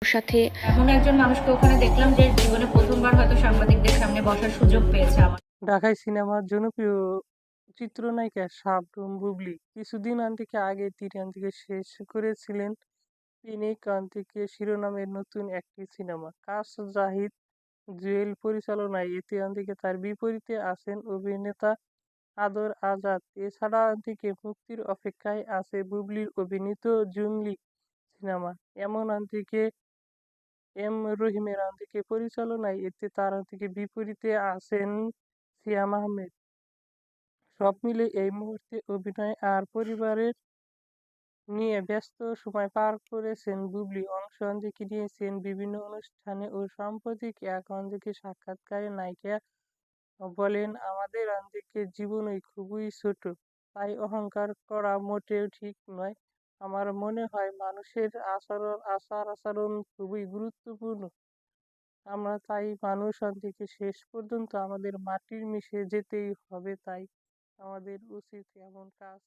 ওর সাথে এমন একজন মানুষকে ওখানে দেখলাম যে জীবনে প্রথমবার হয়তো সাংবাদিকদের সামনে বসার সুযোগ পেয়েছে আমার। ঢাকায় সিনেমার জনপ্রিয় চিত্রনায়িকা শাবনূর বুবলী কিছুদিন আগে তিরান থেকে শেষ করেছিলেন পিনিক কান্তিকে শিরোনামের নতুন একটি সিনেমা। কাশ জাহিদ জুয়েল পরিচালনায় এতে থেকে তার বিপরীতে আছেন অভিনেতা আদর আজাদ। এছাড়া থেকে মুক্তির অপেক্ষায় আছে বুবলির অভিনীত জুংলি সিনেমা। এমন থেকে রহিমের পরিচালনায় এতে তার বিপরীতে আছেন সিয়াম আহমেদ। সব মিলে এই মুহূর্তে অভিনয় আর পরিবারের নিয়ে ব্যস্ত সময় পার করেছেন বুবলী। অংশ নিয়েছেন বিভিন্ন অনুষ্ঠানে ও সাম্প্রতিক এক সাক্ষাৎকারে নায়িকা বলেন, আমাদের জীবনই খুবই ছোট, তাই অহংকার করা মোটেও ঠিক নয়। আমার মনে হয় মানুষের আচার আচরণ খুবই গুরুত্বপূর্ণ। আমরা তাই মানুষ শেষ পর্যন্ত আমাদের মাটির মিশে যেতেই হবে, তাই আমাদের উচিত এমন কাজ